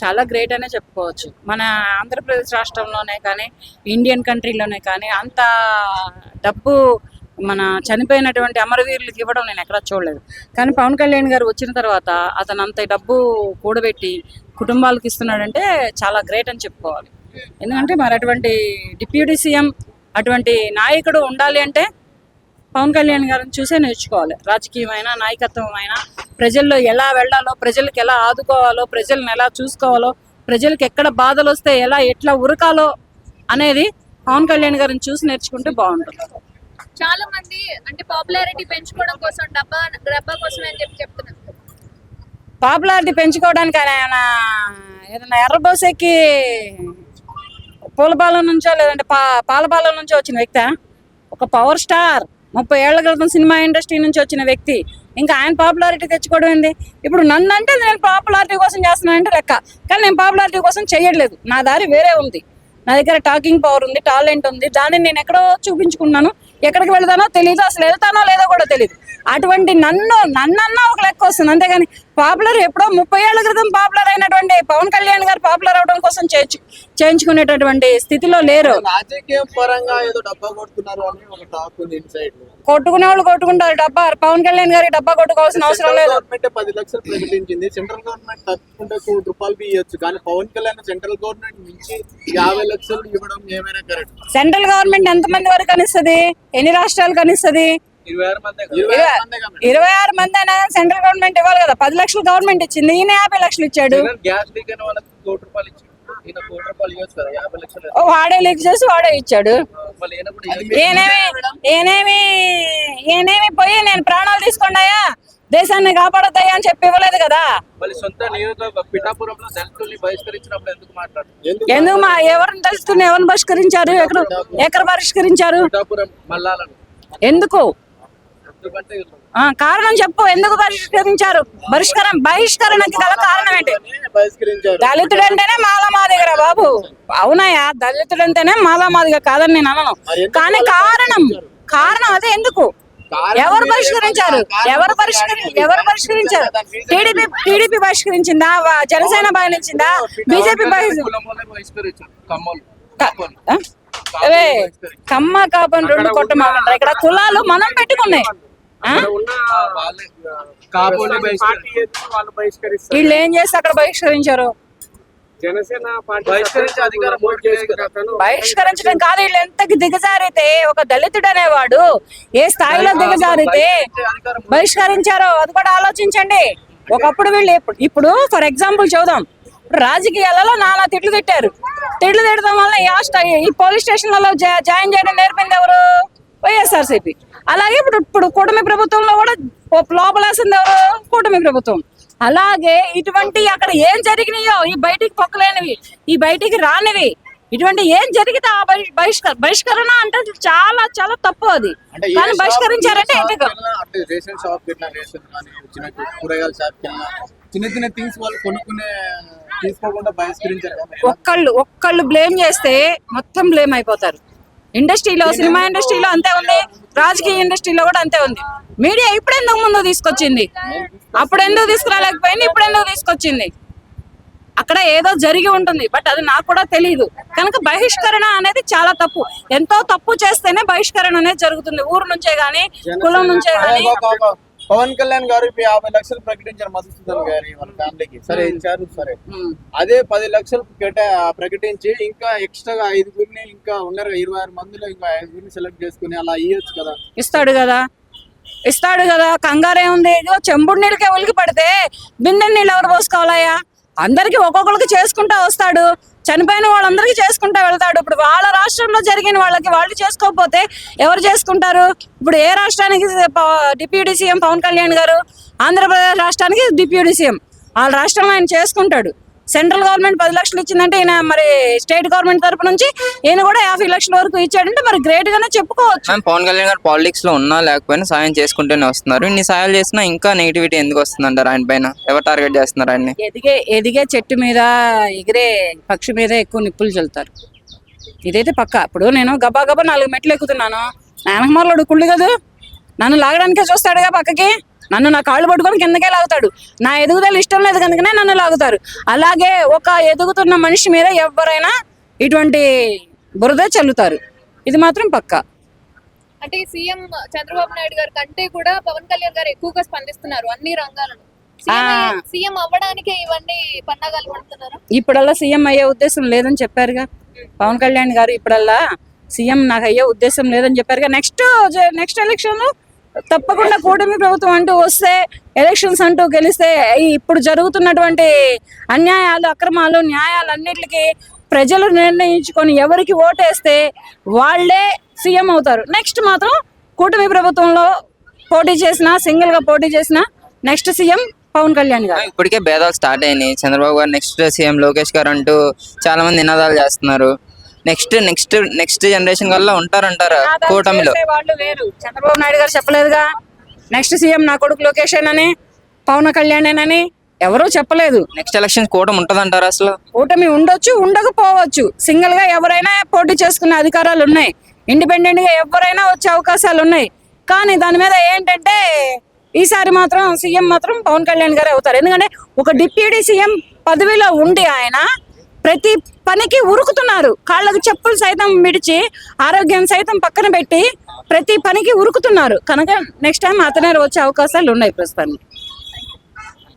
చాలా గ్రేట్ అనే చెప్పుకోవచ్చు. మన ఆంధ్రప్రదేశ్ రాష్ట్రంలోనే కానీ ఇండియన్ కంట్రీలోనే కానీ అంత డబ్బు మన చనిపోయినటువంటి అమరవీరులకు ఇవ్వడం నేను ఎక్కడా చూడలేదు. కానీ పవన్ కళ్యాణ్ గారు వచ్చిన తర్వాత అతను అంత డబ్బు కూడబెట్టి కుటుంబాలకు ఇస్తున్నాడంటే చాలా గ్రేట్ అని చెప్పుకోవాలి. ఎందుకంటే మరి అటువంటి డిప్యూటీ సీఎం అటువంటి నాయకుడు ఉండాలి అంటే పవన్ కళ్యాణ్ గారిని చూసే నేర్చుకోవాలి. రాజకీయమైన నాయకత్వమైన ప్రజల్లో ఎలా వెళ్ళాలో, ప్రజలకు ఎలా ఆదుకోవాలో, ప్రజలను ఎలా చూసుకోవాలో, ప్రజలకు ఎక్కడ బాధలు వస్తే ఎట్లా ఉరకాలో అనేది పవన్ కళ్యాణ్ గారిని చూసి నేర్చుకుంటే బాగుంటుంది. చాలా మంది అంటే పాపులారిటీ పెంచుకోవడం కోసం డబ్బా కోసం అని చెప్తున్నారు. పాపులారిటీ పెంచుకోవడానికి ఆయన ఏదైనా ఎర్రబోసెక్కి పూలపాలెం నుంచో లేదంటే పాలపాలెం నుంచో వచ్చిన వ్యక్తి, ఒక పవర్ స్టార్ 30 ఏళ్ల క్రితం సినిమా ఇండస్ట్రీ నుంచి వచ్చిన వ్యక్తి ఇంకా ఆయన పాపులారిటీ తెచ్చుకోవడం ఏంది? ఇప్పుడు నన్ను అంటే నేను పాపులారిటీ కోసం చేస్తున్నానంటే లెక్క, కానీ నేను పాపులారిటీ కోసం చేయట్లేదు. నా దారి వేరే ఉంది. నా దగ్గర టాకింగ్ పవర్ ఉంది, టాలెంట్ ఉంది. దాన్ని నేను ఎక్కడో చూపించుకున్నాను. ఎక్కడికి వెళ్తానో తెలియదు, అసలు వెళ్తానో లేదో కూడా తెలియదు. అటువంటి నన్నన్నా ఒక లెక్క వస్తుంది, అంతేగాని పాపులర్ ఎప్పుడో 30 ఏళ్ల క్రితం పాపులర్ అయినటువంటి పవన్ కళ్యాణ్ గారు పాపులర్ అవడం కోసం చేయించుకునేటటువంటి స్థితిలో లేరు. రాజకీయ పరంగా ఏదో డబ్బా కొడుతున్నారు అని ఒక టాక్ ఉంది ఇన్సైడ్. కొట్టుకునే వాళ్ళు కొట్టుకుంటారు డబ్బా. పవన్ కళ్యాణ్ గారికి డబ్బా కొట్టుకోవాల్సిన అవసరం లేదు. గవర్నమెంట్ 10 లక్షలు ప్రకటించింది. సెంట్రల్ గవర్నమెంట్ తప్పుకుంటే ₹1 ఇవ్వచ్చు, కానీ పవన్ కళ్యాణ్ సెంట్రల్ గవర్నమెంట్ నుంచి 50 లక్షలు ఇవ్వడం ఏమైనా కరెక్ట్? సెంట్రల్ గవర్నమెంట్ ఎంతమంది వరకు కనిస్తుంది? ఎన్ని రాష్ట్రాలు కనిస్తుంది? 26 మంది అయినా సెంట్రల్ గవర్నమెంట్ ఇవ్వాలి కదా. 10 లక్షలు గవర్నమెంట్ ఇచ్చింది, ఈయన 50 లక్షలు ఇచ్చాడు. వాడే లీక్ చేసి వాడే ఇచ్చాడు. ఈయనేమి పోయి నేను ప్రాణాలు తీసుకున్నాయా, దేశాన్ని కాపాడతాయా అని చెప్పి ఇవ్వలేదు కదా. ఎందుకు ఎవరిని తెలుస్తుంది? ఎవరిని బహిష్కరించారు? ఎక్కడ బహిష్కరించారు? ఎందుకు? కారణం చెప్పు, ఎందుకు బహిష్కరించారు? బహిష్కరణకి గల కారణం ఏంటి? దళితుడు అంటేనే మాలామాదిగరా బాబు. అవునయ్యా, దళితుడు అంటేనే మాలామాదిగ కాదని నేను అనను, కానీ కారణం అదే. ఎందుకు? ఎవరు బహిష్కరించారు? ఎవరు బహిష్కరించారు? టీడీపీ బహిష్కరించిందా? జనసేన బహిష్కరించిందా? బీజేపీ కమ్మ కాపని 2 కొట్టమంటారు. ఇక్కడ కులాలు మనం పెట్టుకున్నాయి. వీళ్ళు ఏం చేస్తే అక్కడ బహిష్కరించారు? బహిష్కరించడం కాదు, వీళ్ళు ఎంతకి దిగజారితే ఒక దళితుడు అనేవాడు ఏ స్థాయిలో దిగజారితే బహిష్కరించారో అది కూడా ఆలోచించండి. ఒకప్పుడు వీళ్ళు ఇప్పుడు ఫర్ ఎగ్జాంపుల్ చూద్దాం, రాజకీయాలలో నానా తిట్లు తిట్టారు. తిట్లు తిట్టడం వల్ల ఈ పోలీస్ స్టేషన్లలో జాయిన్ చేయడం నేర్పింది ఎవరు? వైఎస్ఆర్సీపీ. అలాగే ఇప్పుడు కూటమి ప్రభుత్వంలో కూడా లోపలేసింది ఎవరు? కూటమి ప్రభుత్వం. అలాగే ఇటువంటి అక్కడ ఏం జరిగినాయో ఈ బయటికి పొక్కలేనివి, ఈ బయటికి రానివి, ఇటువంటి ఏం జరిగితే ఆ బహిష్కరణ అంటే చాలా చాలా తప్పు. అది కానీ బహిష్కరించారంటే ఒక్కళ్ళు బ్లేమ్ చేస్తే మొత్తం బ్లేమ్ అయిపోతారు. ఇండస్ట్రీలో, సినిమా ఇండస్ట్రీలో అంతే ఉంది, రాజకీయ ఇండస్ట్రీలో కూడా అంతే ఉంది. మీడియా ఇప్పుడెందుకు ముందు తీసుకొచ్చింది? అప్పుడు ఎందుకు తీసుకురాలేకపోయింది? ఇప్పుడు ఎందుకు తీసుకొచ్చింది? అక్కడ ఏదో జరిగి ఉంటుంది, బట్ అది నాకు కూడా తెలియదు. కనుక బహిష్కరణ అనేది చాలా తప్పు. ఎంతో తప్పు చేస్తేనే బహిష్కరణ అనేది జరుగుతుంది. ఊరు నుంచే గానీ, కులం నుంచే గానీ. పవన్ కళ్యాణ్ గారు 50 లక్షలు ప్రకటించారు మధుసూదన్ గారి వాళ్ళ ఫ్యామిలీకి. సరే ఇచ్చారు, సరే. అదే 10 లక్షలు ప్రకటించి ఇంకా ఎక్స్ట్రాగా 5గురిని, ఇంకా ఉన్నారు 26 మందిలో ఇంకా 5గురిని సెలెక్ట్ చేసుకుని అలా ఇవ్వచ్చు కదా. ఇస్తాడు కదా, కంగారే ఉంది. చెంబుడు నీళ్ళకే ఉలికి పడితే బిందె నీళ్ళు ఎవరు పోసుకోవాలయ్యా? అందరికి ఒక్కొక్కరికి చేసుకుంటా వస్తాడు. చనిపోయిన వాళ్ళందరికీ చేసుకుంటా వెళ్తాడు. ఇప్పుడు వాళ్ళ రాష్ట్రంలో జరిగిన వాళ్ళకి వాళ్ళు చేసుకోకపోతే ఎవరు చేసుకుంటారు? ఇప్పుడు ఏ రాష్ట్రానికి డిప్యూటీ సీఎం పవన్ కళ్యాణ్ గారు? ఆంధ్రప్రదేశ్ రాష్ట్రానికి డిప్యూటీ సీఎం. వాళ్ళ రాష్ట్రంలో ఆయన చేసుకుంటాడు. సెంట్రల్ గవర్నమెంట్ 10 లక్షలు ఇచ్చిందంటే ఈయన మరి స్టేట్ గవర్నమెంట్ తరపు నుంచి ఈయన కూడా 50 లక్షల వరకు ఇచ్చాడంటే మరి గ్రేట్ గానే చెప్పుకోవచ్చు. పవన్ కళ్యాణ్ గారు పాలిటిక్స్ లో ఉన్నా లేకపోయినా సాయం చేసుకుంటూనే వస్తున్నారు. ఇన్ని సాయాలు చేసినా ఇంకా నెగిటివిటీ ఎందుకు వస్తుందంటారు ఆయన పైన? ఎవరు టార్గెట్ చేస్తున్నారు ఆయన్ని? ఎదిగే చెట్టు మీద, ఎగిరే పక్షి మీద ఎక్కువ నిప్పులు చల్లుతారు. ఇదైతే పక్క. ఇప్పుడు నేను గబా 4 మెట్లు ఎక్కుతున్నాను, నానకమాలోడు కుళ్ళు కదా, నన్ను లాగడానికే చూస్తాడుగా పక్కకి. నన్ను నా కాళ్ళు పట్టుకొని కిందకే లాగుతాడు. నా ఎదుగుదల ఇష్టం లేదు కనుకనే నన్ను లాగుతారు. అలాగే ఒక ఎదుగుతున్న మనిషి మీద ఎవరైనా ఇటువంటి బురద చల్లుతారు. ఇది మాత్రం పక్కా. అంటే సీఎం చంద్రబాబు నాయుడు గారి కంటే కూడా పవన్ కళ్యాణ్ గారు ఎక్కువగా స్పందిస్తున్నారు అన్ని రంగాలను. సీఎం అవ్వడానికి ఇవన్నీ పన్నాగాలు పడుతున్నారు. ఇప్పుడల్లా సీఎం అయ్యే ఉద్దేశం లేదని చెప్పారుగా పవన్ కళ్యాణ్ గారు. ఇప్పుడల్లా సీఎం నాకు అయ్యే ఉద్దేశం లేదని చెప్పారుగా. నెక్స్ట్ ఎలక్షన్ తప్పకుండా కూటమి ప్రభుత్వం అంటూ వస్తే, ఎలక్షన్స్ అంటూ గెలిస్తే ఇప్పుడు జరుగుతున్నటువంటి అన్యాయాలు, అక్రమాలు, న్యాయాలు అన్నిటికీ ప్రజలు నిర్ణయించుకొని ఎవరికి ఓటేస్తే వాళ్ళే సీఎం అవుతారు. నెక్స్ట్ మాత్రం కూటమి ప్రభుత్వంలో పోటీ చేసిన, సింగిల్ గా పోటీ చేసిన నెక్స్ట్ సీఎం పవన్ కళ్యాణ్ గారు. ఇప్పటికే భేదాలు స్టార్ట్ అయినాయి. చంద్రబాబు గారు నెక్స్ట్ సీఎం లోకేష్ గారు అంటూ చాలా మంది నినాదాలు చేస్తున్నారు. నెక్స్ట్ జనరేషన్ వల్ల ఉంటారంటారా కూటమిలో? వాళ్ళు వేరు. చంద్రబాబు నాయుడు గారు చెప్పలేదుగా నెక్స్ట్ సీఎం నా కొడుకు లోకేష్ అని, పవన్ కళ్యాణ్ అని ఎవరూ చెప్పలేదు. నెక్స్ట్ ఎలక్షన్ కూటమి ఉంటదంటారా? అసలు కూటమి ఉండొచ్చు, ఉండకపోవచ్చు. సింగిల్ గా ఎవరైనా పోటీ చేసుకునే అధికారాలు ఉన్నాయి. ఇండిపెండెంట్ గా ఎవరైనా వచ్చే అవకాశాలు ఉన్నాయి. కానీ దాని మీద ఏంటంటే ఈసారి మాత్రం సీఎం మాత్రం పవన్ కళ్యాణ్ గారే అవుతారు. ఎందుకంటే ఒక డిప్యూటీ సీఎం పదవిలో ఉండి ఆయన ప్రతి పనికి ఉరుకుతున్నారు. కాళ్ళకు చెప్పులు సైతం విడిచి, ఆరోగ్యం సైతం పక్కన పెట్టి ప్రతి పనికి ఉరుకుతున్నారు కనుక నెక్స్ట్ టైం అతనే వచ్చే అవకాశాలు ఉన్నాయి ప్రస్తుతానికి.